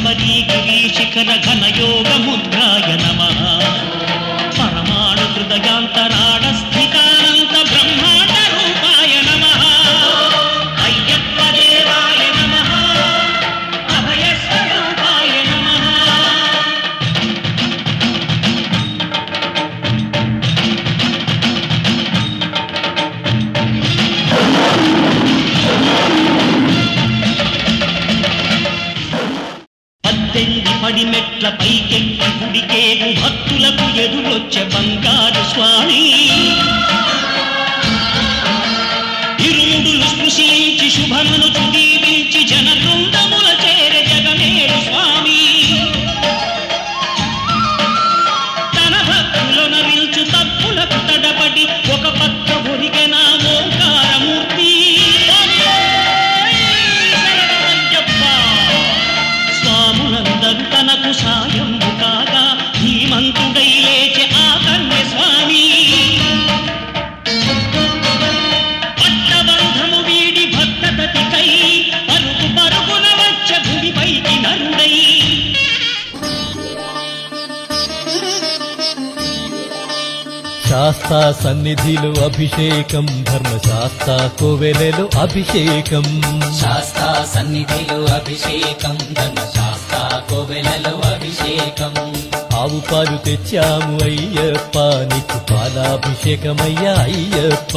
శబరీ గిరీశిఖర ఘనయోగ ముద్రాయ నమః పరమాణు హృదయాంతరాళ స్థితానంత బ్రహ్మాండ రూపాయ నమః అయ్యప్ప దేవాయ నమః అభయ స్వరూపాయ నమః. పద్దెనిమిది పడిమెట్ల పైకెక్కి గుడికేగు భక్తులకు ఎదురొచ్చే బంగారు స్వామి ఇరుముడులు స్పృశించి శుభమును దీవించి జనబృందముల చేరే జగమేడు స్వామి తన భక్తులను నిల్చు తప్పులకు తడబడి ఒక పక్క ఒరిగెన ఓంకారమూర్తి స్వాములందరూ తనకు సాయము కాగా ధీమంతుడై లేచే ఆ కన్య స్వామి పట్టబంధము వీడి భక్తతతికై పరుగు పరుగున వచ్చ గుడిపైకి నరుడై శాస్తా సన్నిధిలో అభిషేకం ధర్మశాస్త్ర కోవెలలో అభిషేకం శాస్త్ర సన్నిధిలో అభిషేకం ధర్మశాస్త్ర కోవెలలో అభిషేకం ఆవు పాలు తెచ్చాము అయ్యప్ప నీకు పాలాభిషేకమయ్యా అయ్యప్ప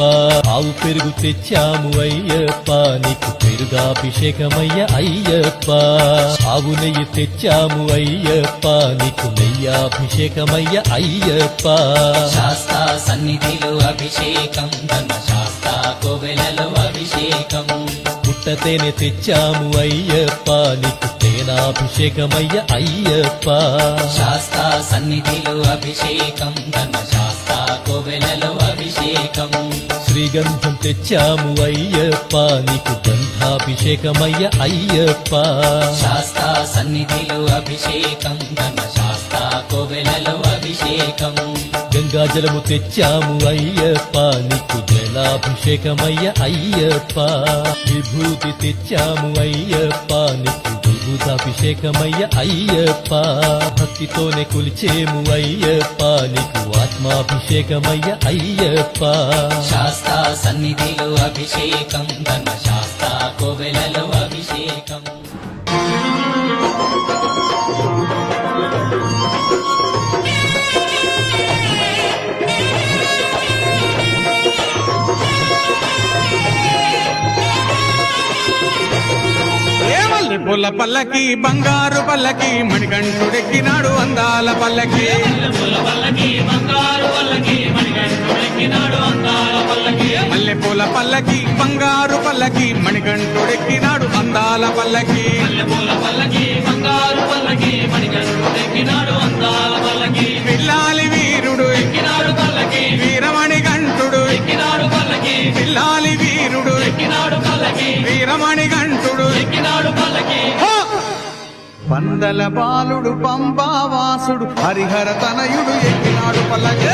ఆవు పెరుగు తెచ్చాము అయ్యప్ప నీకు పెరుగాభిషేకమయ్యా అయ్యప్ప ఆవు నెయ్యి తెచ్చాము అయ్యప్ప నీకు నెయ్యాభిషేకమయ్యా అయ్యప్ప శాస్త్ర సన్నిధిలో అభిషేకం ధర్మశాస్త్ర కోవెలలో అభిషేకం పుట్టతేనె తెచ్చాము అయ్యప్ప నీకు తేనాభిషేకమయ్య అయ్యప్ప శాస్త్ర సన్నిధిలో అభిషేకం ధర్మశాస్త్ర కోవెలలో అభిషేకం శ్రీగంధం తెచ్చాము అయ్యప్ప నీకు గంధాభిషేకమయ్య అయ్యప్ప శాస్త్ర సన్నిధిలో అభిషేకం ధర్మశాస్త్ర కోవెలలో అభిషేకం గంగాజలము తెచ్చాము అయ్యప్ప నీకు జలాభిషేకమయ్య అయ్యప్ప విభూతి తెచ్చాము అయ్యప్ప నీకు విభూతాభిషేకమయ్య అయ్యప్ప భక్తితోనే కొలిచేము అయ్యప్ప నీకు ఆత్మాభిషేకమయ్య అయ్యప్ప శాస్త్ర సన్నిధిలో అభిషేకం ధర్మశాస్త్ర కోవెలలో అభిషేకం పుల్ల పల్లకి బంగారు పల్లకి మణికంఠుడెక్కినాడు అందాల పల్లకి మల్లె పూల పల్లకి బంగారు పల్లకి మణికంఠుడెక్కినాడు అందాల పల్లకి పిల్లాలి వీరుడు ఎక్కినాడు పల్లకి వీరమణి గంటుడు ఎక్కినాడు పల్లకి పిల్లాలి వీరుడు ఎక్కినాడు పల్లకి వీరమణి గంటుడు ఎక్కినాడు పల్లకి పందల బాలుడు పంబావాసుడు హరిహర తనయుడు ఎక్కినాడు పల్లకి